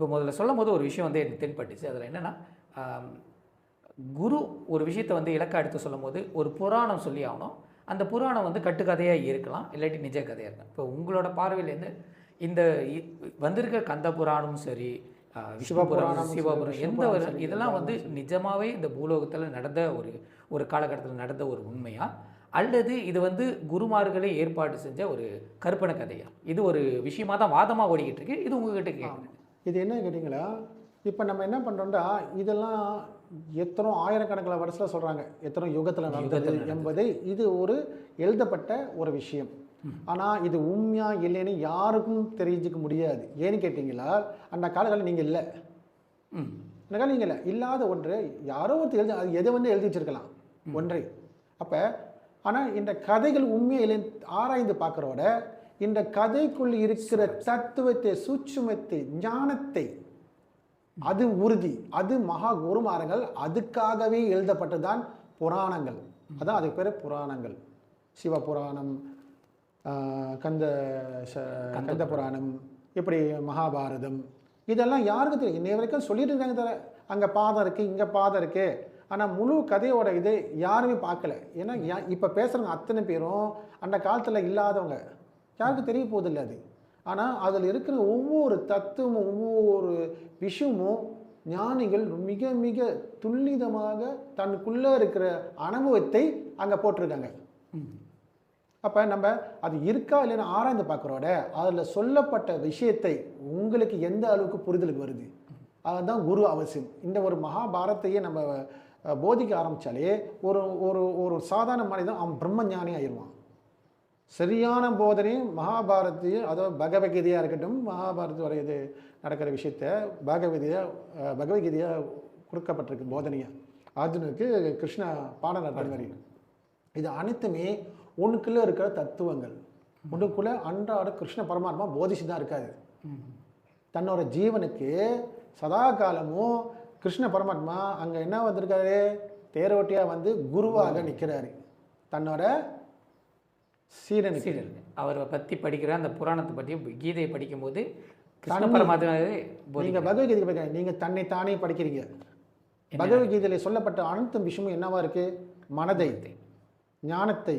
இப்போ முதல்ல சொல்லும்போது ஒரு விஷயம் வந்து எனக்கு தென்பட்டுச்சு. அதில என்னன்னா, ஆம், குரு ஒரு விஷயத்த வந்து இலக்கா எடுத்து சொல்லும்போது, ஒரு புராணம் சொல்லி ஆகணும். அந்த புராணம் வந்து கட்டுக்கதையா இருக்கலாம். இல்லாட்டி நிஜ கதையா இருக்கலாம். இப்போ உங்களோட பார்வையிலேருந்து இந்த இ வந்திருக்க கந்த புராணமும் சரி, விஷ்ணு புராணம், சிவபுராணம் சரி, சிவபுராணம் விஷ்ணு எந்த புராணம் ஒரு சரி, இதெல்லாம் வந்து கருடாலாம் சரி. நிஜமாவே இந்த பூலோகத்தில நடந்த ஒரு ஒரு காலகட்டத்தில நடந்த ஒரு உண்மையா? அல்லது இது வந்து குருமார்களே ஏற்பாடு செஞ்ச ஒரு கற்பனை கதையா? இது ஒரு விஷயமா தான் வாதமா ஓடிக்கிட்டு இருக்கு. இது உங்ககிட்ட ஆமா. கேட்குறேன். இது என்ன கேட்டிங்களா, இப்ப நம்ம என்ன பண்றோம்டா, இதெல்லாம் எத்தனோ ஆயிரக்கணக்கான வருஷத்துல சொல்றாங்க. எத்தனோ யுகத்துல நடந்தது யுகத்தில நடந்தது. என்பதை இது ஒரு எழுதப்பட்ட ஒரு விஷயம். ஆனா இது உண்மையா இல்லைன்னு யாருக்கும் தெரிஞ்சுக்க முடியாது. ஏன்னு கேட்டீங்களா, அந்த காலத்துல நீங்க இல்ல. ம். அந்த காலம் நீங்க இல்ல. இல்லாத ஒன்று யாரோ ஒருத்தர் எழுதி அது எத வந்து எழுதி வச்சிருக்கலாம். ஒன்றை. அப்ப ஆனா இந்த கதைகள் உண்மையா இல்லைன்னு ஆராய்ந்து பார்க்கிறோட, இந்த கதைக்குள் இருக்கிற தத்துவத்தை, சூட்சுமத்தை, ஞானத்தை அது உறுதி. அது மகா குருமார்கள் அதுக்காகவே எழுதப்பட்டதுதான் புராணங்கள். அதான் அதுக்கு பேரு புராணங்கள். சிவபுராணம், ஆ, கந்த ச கந்த புராணம், இப்படி மகாபாரதம். இதெல்லாம் யாருக்கும் தெரியும். இன்னைய வரைக்கும் சொல்லிட்டு இருக்காங்க தவிர, அங்க பாதம் இருக்கு, இங்க பாதம் இருக்கு. ஆனா முழு கதையோட இது யாருமே பார்க்கல. ஏன்னா இப்ப பேசுறவங்க அத்தனை பேரும் அந்த காலத்துல இல்லாதவங்க. யாருக்கும் தெரிய போதில்ல அது. ஆனா அதுல இருக்கிற ஒவ்வொரு தத்துவமும், ஒவ்வொரு விஷயமும் ஞானிகள் மிக மிக துல்லிதமாக தனக்குள்ள இருக்கிற அனுபவத்தை அங்க போட்டிருக்காங்க. அப்ப நம்ம அது இருக்கா இல்லைன்னு ஆராய்ந்து பார்க்கிறோட, அதுல சொல்லப்பட்ட விஷயத்தை உங்களுக்கு எந்த அளவுக்கு புரிதலுக்கு வருது? அதுதான் குரு அவசியம். இந்த ஒரு மகாபாரத்தையே நம்ம போதிக்க ஆரம்பிச்சாலே ஒரு ஒரு ஒரு சாதாரண மனிதன் அவன் பிரம்ம ஞானி ஆயிடுவான். சரியான போதனையும் மகாபாரத்தையும், அதாவது பகவத்கீதையா இருக்கட்டும், மகாபாரத வரை இது நடக்கிற விஷயத்த பகவத்கீதையா கொடுக்கப்பட்டிருக்கு போதனையா. அர்ஜுனுக்கு கிருஷ்ணா பாடம் நடத்துற மாதிரி. இது அனைத்துமே உனக்குள்ள இருக்கிற தத்துவங்கள். உனக்குள்ள அன்றாட கிருஷ்ண பரமாத்மா போதிச்சு தான் இருக்காது. தன்னோட ஜீவனுக்கு சதா காலமும் கிருஷ்ண பரமாத்மா அங்க என்ன வந்திருக்காரு, தேரோட்டியா வந்து குருவாக நிற்கிறாரு தன்னோட சீடனுக்கு. சீடருக்கு. அவரை பத்தி படிக்கிற அந்த புராணத்தை பற்றி கீதையை படிக்கும்போது கிருஷ்ண தன்னை- பரமாத்மாவே நீங்க போதிக்கிறார். பகவத்கீதை படிக்கிறீங்க, நீங்க தன்னை தானே படிக்கிறீங்க. பகவத்கீதையில சொல்லப்பட்ட அனைத்து விஷயமும் என்னவா இருக்கு? மனதை, ஞானத்தை,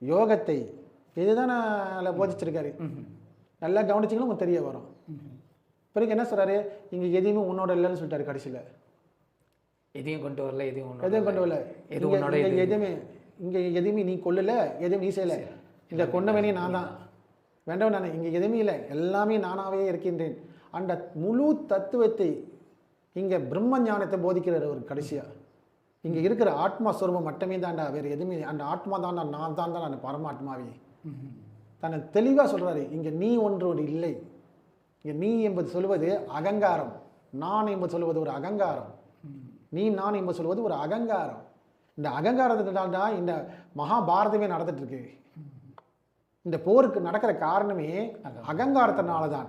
யோகத்தை, இதுதான் நான் போதிச்சிருக்காரு. நல்லா கவனிச்சிங்கன்னா உங்களுக்கு தெரிய வரும். பிறகு என்ன சொல்றாரு, இங்க எதையுமே உன்னோட இல்லைன்னு சொல்லிட்டாரு கடைசியில. எதையும் கொண்டு வரல, எதையும் உன்னோட எதையும் கொண்டு வரல. எது இங்க உன்னோட இங்க இது. எதுவுமே இங்க எதுவுமே நீ கொல்லல, எதுவும் நீ செய்யல. இந்த கொண்டவனே நான் தான், வேண்டவன் நான். இங்க எதுவுமே இல்லை, எல்லாமே நானாவே இருக்கின்றேன். அந்த முழு தத்துவத்தை இங்க பிரம்ம ஞானத்தை போதிக்கிறார் ஒரு கடைசியா. இங்க இருக்கிற ஆத்மா ஸ்வரூபம் மட்டுமே தான்டா, வேற எதுவுமே. அந்த ஆத்மா தான் நான் தான் தான் அந்த பரமாத்மாவே. தன்னை தெளிவா சொல்றாரு. இங்க நீ ஒன்று இல்லை. இங்க நீ என்பது சொல்வது அகங்காரம், நான் என்பது சொல்வது ஒரு அகங்காரம், நீ நான் என்பது சொல்வது ஒரு அகங்காரம். இந்த அகங்காரத்தினால தான் இந்த மகாபாரதமே நடந்துட்டு இருக்கு. இந்த போருக்கு நடக்கிற காரணமே அகங்காரத்தினால தான்.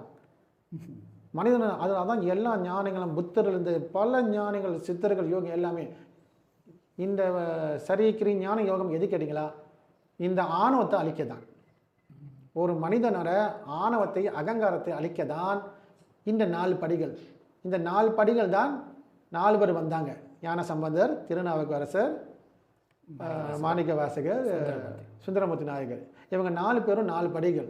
மனிதன் அதனால தான் எல்லா ஞானிகளும், புத்தரிலிருந்து பல ஞானிகள், சித்தர்கள், யோகம் எல்லாமே இந்த சரியக்கிரி ஞான யோகம் எது கேட்டீங்களா, இந்த ஆணவத்தை அழிக்கதான். ஒரு மனிதனோட ஆணவத்தை, அகங்காரத்தை அழிக்கதான் இந்த 4 படிகள். இந்த 4 படிகள் தான் 4 பேர் வந்தாங்க. ஞான சம்பந்தர், திருநாவுக்கரசர், மாணிக்க வாசகர், சுந்தரமூர்த்தி நாயகர். இவங்க 4 பேரும் 4 படிகள்.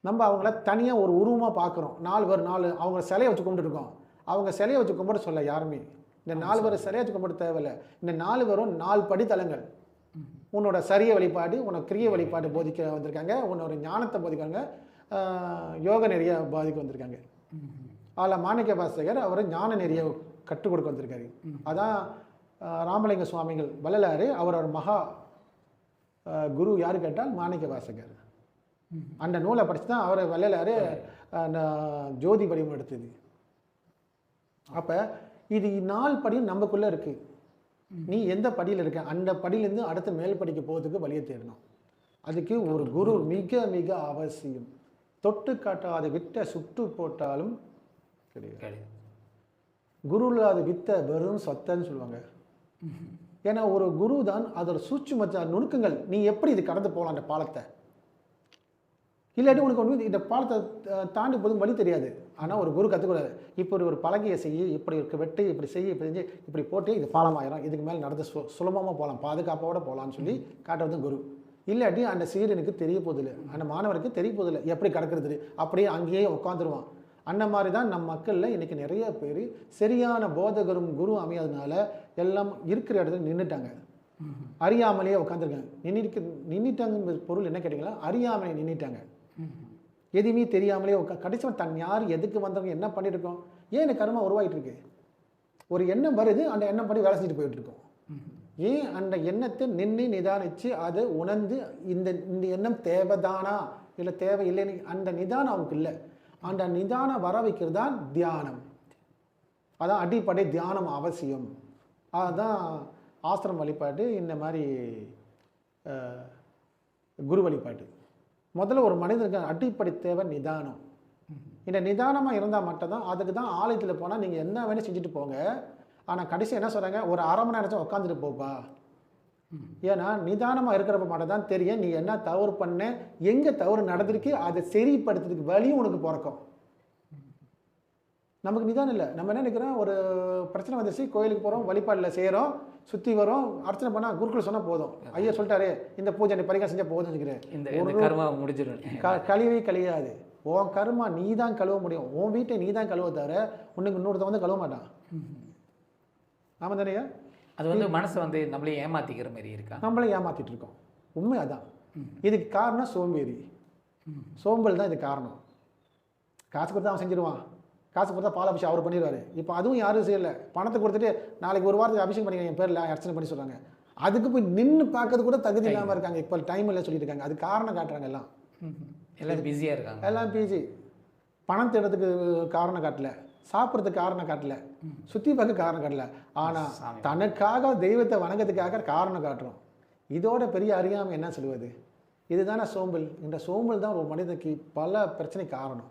நம்ம அவங்கள தனியா ஒரு உருவமா பார்க்குறோம். 4 பேர் 4 அவங்க சிலையை வச்சு கும்பிட்டு இருக்கோம். அவங்க சிலையை வச்சு கும்பிட சொல்ல யாருமே. இந்த 4 பேர் சிலையை வச்சு கும்பிட தேவையில்லை. இந்த 4 பேரும் 4 படித்தலங்கள். உன்னோட சரிய வழிபாடு, உன்னோட கிரிய வழிபாடு போதிக்க வந்திருக்காங்க. உன்னோட ஞானத்தை போதிக்காங்க, யோக நெறிய போதிக்க வந்திருக்காங்க. அதில் மாணிக்க வாசகர் அவர் ஞான நெறிய கற்றுக் கொடுக்க வந்திருக்காரு. அதான் ராமலிங்க சுவாமிகள் வள்ளலாறு அவரோட மகா குரு யாரு கேட்டால் மாணிக்க வாசகர். அந்த நூலை படித்து தான் அவர் வள்ளலாறு அந்த ஜோதி வடிவம் எடுத்தது. அப்ப இது 4 படியும் நமக்குள்ள இருக்கு. நீ எந்த படியில் இருக்க, அந்த படியிலேருந்து அடுத்த மேல் படிக்க போகிறதுக்கு வழியை தேடணும். அதுக்கு ஒரு குரு மிக மிக அவசியம். தொட்டு காட்டாத வித்தை சுட்டு போட்டாலும் கிடையாது. குரு இல்லாத வித்தை வெறும் சொத்தன்னு சொல்லுவாங்க. ஏன்னா ஒரு குரு தான் அதோட சூட்சும நுணுக்கங்கள். நீ எப்படி இது கடந்து போகலாம் அந்த பாலத்தை, இல்லாட்டி உனக்கு ஒன்று இந்த பாலத்தை தாண்டி போதும் வழி தெரியாது. ஆனால் ஒரு குரு கற்றுக்கூடாது. இப்படி ஒரு பலகையை செய்ய, இப்படி இருக்க வெட்டு, இப்படி செய்ய, இப்படி செஞ்சு இப்படி போட்டு இது பாலம் ஆயிரும், இதுக்கு மேலே நடந்து சுலபமாக போகலாம், பாதுகாப்போடு போகலான்னு சொல்லி காட்டுறது குரு. இல்லாட்டி அந்த சீடனுக்கு தெரிய போதில்லை, அந்த மாணவருக்கு தெரிய போதில்லை எப்படி கிடக்கிறது, அப்படியே அங்கேயே உட்காந்துருவான். அந்த மாதிரி தான் நம் மக்களில் இன்றைக்கி நிறைய பேர் சரியான போதகரும் குரு அமையாததுனால எல்லாம் இருக்கிற இடத்துல நின்றுட்டாங்க, அறியாமலேயே உட்காந்துருக்காங்க. நின்றுட்டாங்க பொருள் என்ன கேட்டிங்களா, அறியாமலே நின்றுட்டாங்க, எதுவுமே தெரியாமலே கடைசியாக தன் யார் எதுக்கு வந்தவங்க என்ன பண்ணிட்டு இருக்கோம், ஏன் இந்த கர்மா உருவாகிட்டு இருக்கு. ஒரு எண்ணம் வருது, அந்த எண்ணம் படி வேலை செஞ்சுட்டு போயிட்டு இருக்கோம். ஏன் அந்த எண்ணத்தை நின்று நிதானித்து அதை உணர்ந்து இந்த எண்ணம் தேவைதானா இல்லை தேவை இல்லைன்னு அந்த நிதானம் அவங்களுக்கு இல்லை. அந்த நிதானம் வர வைக்கிறது தான் தியானம். அதான் அடிப்படை தியானம் அவசியம். அதுதான் ஆசிரம வழிபாட்டு, இந்த மாதிரி குரு வழிபாட்டு. முதல்ல ஒரு மனிதனுக்கு அடிப்படை தேவை நிதானம். இந்த நிதானமாக இருந்தால் மட்டும்தான், அதுக்கு தான் ஆலயத்தில் போனால் நீங்கள் என்ன வேணும் செஞ்சுட்டு போங்க, ஆனால் கடைசி என்ன சொல்கிறாங்க, ஒரு அரை மணி நேரம் உட்காந்துட்டு போப்பா. ஏன்னா நிதானமாக இருக்கிறப்ப மட்டும் தான் தெரியும் நீ என்ன தவறு பண்ண, எங்கே தவறு நடந்திருக்கு, அதை சரிப்படுத்துறதுக்கு வழியும் உனக்கு பிறக்கும். நமக்கு நிதானம் இல்லை. நம்ம என்ன நினைக்கிறோம், ஒரு பிரச்சனை வந்துச்சு, கோயிலுக்கு போகிறோம், வழிபாடில் செய்கிறோம், சுற்றி வரோம், அர்ச்சனை பண்ணால் குருக்கள் சொன்னால் போதும், ஐயா சொல்லிட்டாரு இந்த பூஜை நீ பரிகாரம் செஞ்சால் போதும்னு நினைக்கிறேன். இந்த கர்மா முடிஞ்சிடும். கழுவே கழியாது. உன் கர்மா நீ தான் கழுவ முடியும். உன் வீட்டை நீ தான் கழுவ தவிர உனக்கு இன்னொருத்த வந்து கழுவ மாட்டான். ஆமாம் தானேயா? அது வந்து மனசை வந்து நம்மளே ஏமாற்றிக்கிற மாதிரி இருக்கா, நம்மளே ஏமாற்றிட்டு இருக்கோம். உண்மை அதான். இதுக்கு காரணம் சோம்பேறி, சோம்பல் தான் இதுக்கு காரணம். காசு கொடுத்தா அவன் செஞ்சிருவான், காசு கொடுத்தா பால் அபிஷேகம் அவர் பண்ணிடுவார். இப்போ அதுவும் யாரும் செய்யலை. பணத்தை கொடுத்துட்டு நாளைக்கு ஒரு வாரத்துக்கு அபிஷேகம் பண்ணி என் பேரில் அர்ச்சனை பண்ணி சொல்கிறாங்க. அதுக்கு போய் நின்று பார்க்கறது கூட தகுதி இல்லாமல் இருக்காங்க. இப்போ டைம் இல்லை சொல்லிட்டு இருக்காங்க. அது காரணம் காட்டுறாங்க. எல்லாம் பிஸியாக இருக்காங்க. எல்லாம் பிஸி. பணம் தேடுறதுக்கு காரணம் காட்டல, சாப்பிட்றதுக்கு காரணம் காட்டல, சுற்றி பார்க்க காரணம் காட்டல. ஆனால் தனக்காக தெய்வத்தை வணங்கத்துக்காக காரணம் காட்டுறோம். இதோட பெரிய அறியாமல் என்ன சொல்லுவது? இதுதானே சோம்பல். இந்த சோம்பல் தான் ஒரு மனிதனுக்கு பல பிரச்சனை காரணம்.